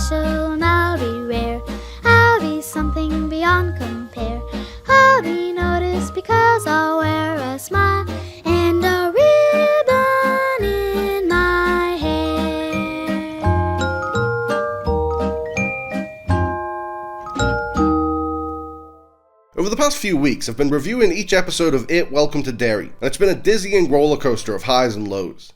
special and I'll be rare. I'll be something beyond compare. I'll be noticed because I'll wear a smile and a ribbon in my hair. Over the past few weeks, I've been reviewing each episode of It, Welcome to Derry, and it's been a dizzying rollercoaster of highs and lows.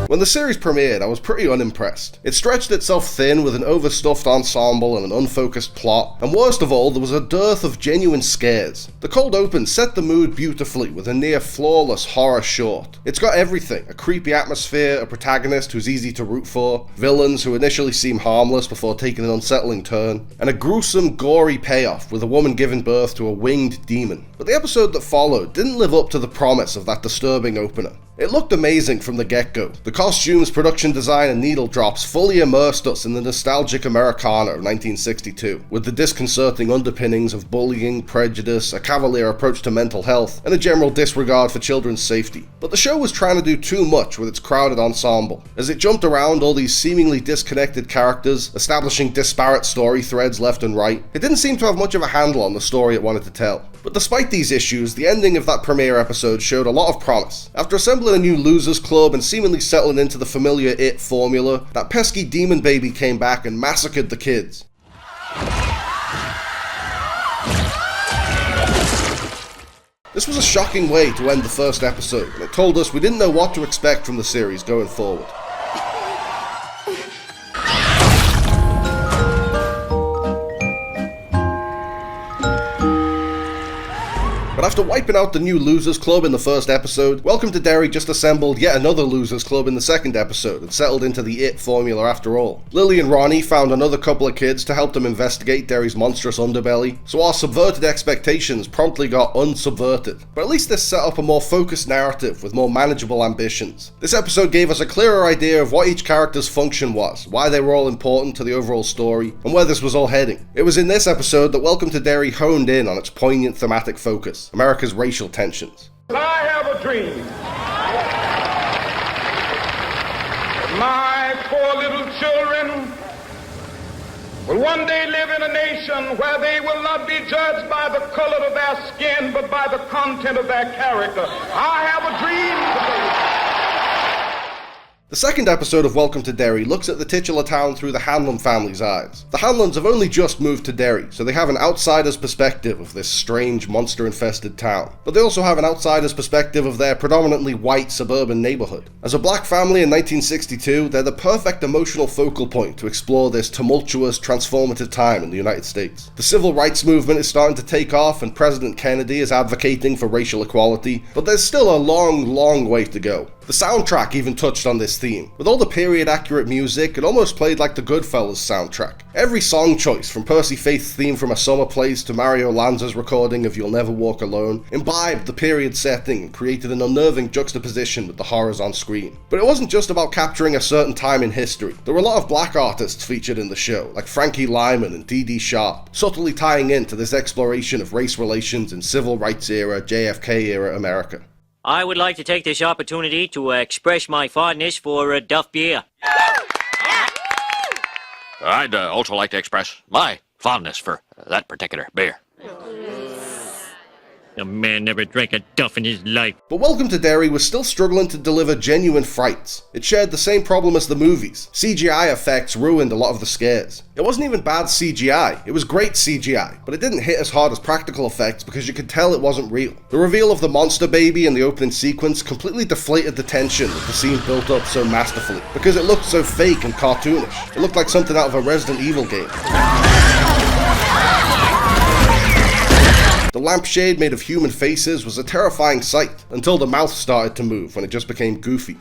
When the series premiered, I was pretty unimpressed. It stretched itself thin with an overstuffed ensemble and an unfocused plot, and worst of all, there was a dearth of genuine scares. The cold open set the mood beautifully with a near flawless horror short. It's got everything: a creepy atmosphere, a protagonist who's easy to root for, villains who initially seem harmless before taking an unsettling turn, and a gruesome, gory payoff with a woman giving birth to a winged demon. But the episode that followed didn't live up to the promise of that disturbing opener. It looked amazing from the get-go. The costumes, production design, and needle drops fully immersed us in the nostalgic Americana of 1962, with the disconcerting underpinnings of bullying, prejudice, a cavalier approach to mental health, and a general disregard for children's safety. But the show was trying to do too much with its crowded ensemble. As it jumped around all these seemingly disconnected characters, establishing disparate story threads left and right, it didn't seem to have much of a handle on the story it wanted to tell. But despite these issues, the ending of that premiere episode showed a lot of promise. After assembling a new losers club and seemingly settling into the familiar It formula, that pesky demon baby came back and massacred the kids. This was a shocking way to end the first episode, and it told us we didn't know what to expect from the series going forward. But after wiping out the new Losers Club in the first episode, Welcome to Derry just assembled yet another Losers Club in the second episode and settled into the It formula after all. Lily and Ronnie found another couple of kids to help them investigate Derry's monstrous underbelly, so our subverted expectations promptly got unsubverted. But at least this set up a more focused narrative with more manageable ambitions. This episode gave us a clearer idea of what each character's function was, why they were all important to the overall story, and where this was all heading. It was in this episode that Welcome to Derry honed in on its poignant thematic focus: America's racial tensions. I have a dream. My four little children will one day live in a nation where they will not be judged by the color of their skin, but by the content of their character. I have a dream today. The second episode of Welcome to Derry looks at the titular town through the Hanlon family's eyes. The Hanlons have only just moved to Derry, so they have an outsider's perspective of this strange, monster-infested town. But they also have an outsider's perspective of their predominantly white suburban neighborhood. As a black family in 1962, they're the perfect emotional focal point to explore this tumultuous, transformative time in the United States. The civil rights movement is starting to take off, and President Kennedy is advocating for racial equality, but there's still a long, long way to go. The soundtrack even touched on this theme. With all the period-accurate music, it almost played like the Goodfellas soundtrack. Every song choice, from Percy Faith's theme from A Summer Place to Mario Lanza's recording of You'll Never Walk Alone, imbibed the period setting and created an unnerving juxtaposition with the horrors on screen. But it wasn't just about capturing a certain time in history. There were a lot of black artists featured in the show, like Frankie Lyman and Dee Dee Sharp, subtly tying into this exploration of race relations in civil rights era, JFK era America. I would like to take this opportunity to express my fondness for Duff beer. I'd also like to express my fondness for that particular beer. A man never drank a Duff in his life. But Welcome to Derry was still struggling to deliver genuine frights. It shared the same problem as the movies. CGI effects ruined a lot of the scares. It wasn't even bad CGI, it was great CGI, but it didn't hit as hard as practical effects because you could tell it wasn't real. The reveal of the monster baby in the opening sequence completely deflated the tension that the scene built up so masterfully, because it looked so fake and cartoonish. It looked like something out of a Resident Evil game. The lampshade made of human faces was a terrifying sight, until the mouth started to move when it just became goofy.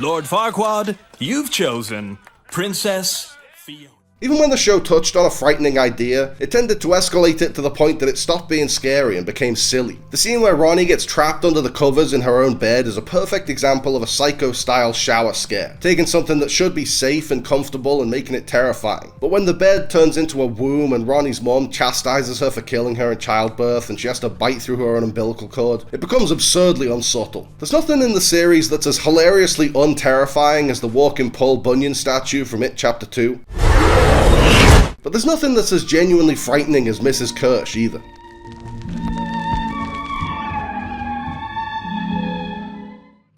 Lord Farquaad, you've chosen Princess Fiona. Even when the show touched on a frightening idea, it tended to escalate it to the point that it stopped being scary and became silly. The scene where Ronnie gets trapped under the covers in her own bed is a perfect example of a Psycho-style shower scare, taking something that should be safe and comfortable and making it terrifying. But when the bed turns into a womb and Ronnie's mom chastises her for killing her in childbirth and she has to bite through her own umbilical cord, it becomes absurdly unsubtle. There's nothing in the series that's as hilariously unterrifying as the walking Paul Bunyan statue from It Chapter 2. But there's nothing that's as genuinely frightening as Mrs. Kirsch either.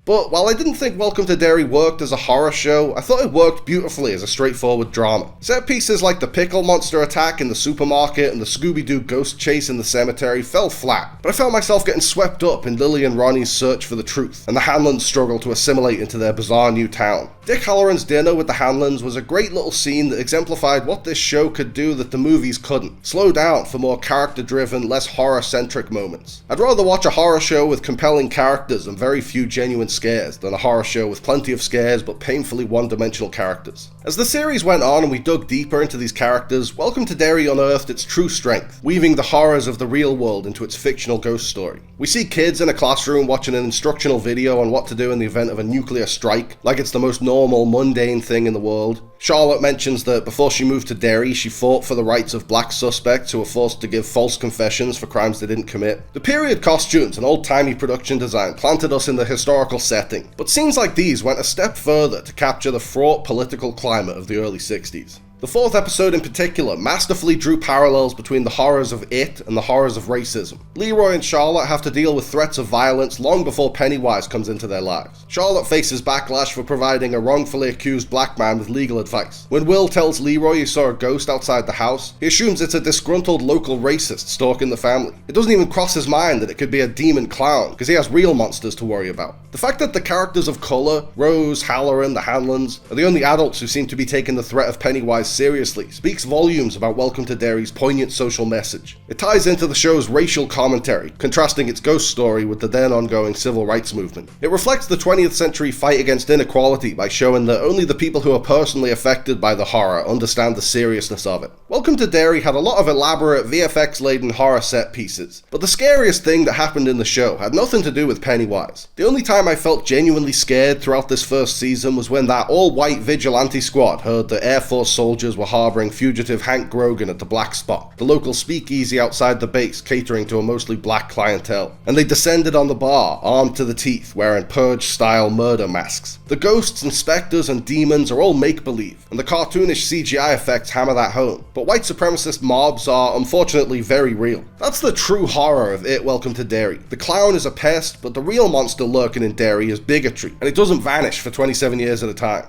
But while I didn't think Welcome to Derry worked as a horror show, I thought it worked beautifully as a straightforward drama. Set pieces like the pickle monster attack in the supermarket and the Scooby-Doo ghost chase in the cemetery fell flat, but I found myself getting swept up in Lily and Ronnie's search for the truth, and the Hanlons' struggle to assimilate into their bizarre new town. Dick Halloran's dinner with the Hanlons was a great little scene that exemplified what this show could do that the movies couldn't. Slow down for more character-driven, less horror-centric moments. I'd rather watch a horror show with compelling characters and very few genuine scares than a horror show with plenty of scares but painfully one-dimensional characters. As the series went on and we dug deeper into these characters, Welcome to Derry unearthed its true strength, weaving the horrors of the real world into its fictional ghost story. We see kids in a classroom watching an instructional video on what to do in the event of a nuclear strike, like it's the most normal, mundane thing in the world. Charlotte mentions that before she moved to Derry, she fought for the rights of black suspects who were forced to give false confessions for crimes they didn't commit. The period costumes and old-timey production design planted us in the historical setting, but scenes like these went a step further to capture the fraught political climate of the early 60s. The fourth episode in particular masterfully drew parallels between the horrors of It and the horrors of racism. Leroy and Charlotte have to deal with threats of violence long before Pennywise comes into their lives. Charlotte faces backlash for providing a wrongfully accused black man with legal advice. When Will tells Leroy he saw a ghost outside the house, he assumes it's a disgruntled local racist stalking the family. It doesn't even cross his mind that it could be a demon clown, because he has real monsters to worry about. The fact that the characters of color, Rose, Halloran, the Hanlons, are the only adults who seem to be taking the threat of Pennywise seriously speaks volumes about Welcome to Derry's poignant social message. It ties into the show's racial commentary, contrasting its ghost story with the then ongoing civil rights movement. It reflects the 20th century fight against inequality by showing that only the people who are personally affected by the horror understand the seriousness of it. Welcome to Derry had a lot of elaborate VFX-laden horror set pieces, but the scariest thing that happened in the show had nothing to do with Pennywise. The only time I felt genuinely scared throughout this first season was when that all-white vigilante squad heard that Air Force soldiers were harboring fugitive Hank Grogan at the Black Spot, the local speakeasy outside the base catering to a mostly black clientele, and they descended on the bar, armed to the teeth, wearing Purge-style murder masks. The ghosts and specters and demons are all make-believe, and the cartoonish CGI effects hammer that home, but white supremacist mobs are unfortunately very real. That's the true horror of It Welcome to Derry. The clown is a pest, but the real monster lurking in Derry is bigotry, and it doesn't vanish for 27 years at a time.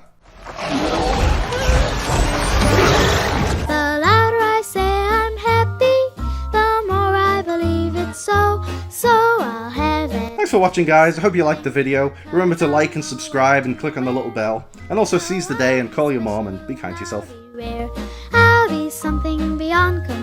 The louder I say I'm happy, the more I believe it's so I'll have it. Thanks for watching, guys. I hope you liked the video. Remember to like and subscribe and click on the little bell. And also seize the day and call your mom and be kind to yourself. Rare, I'll be something beyond compare.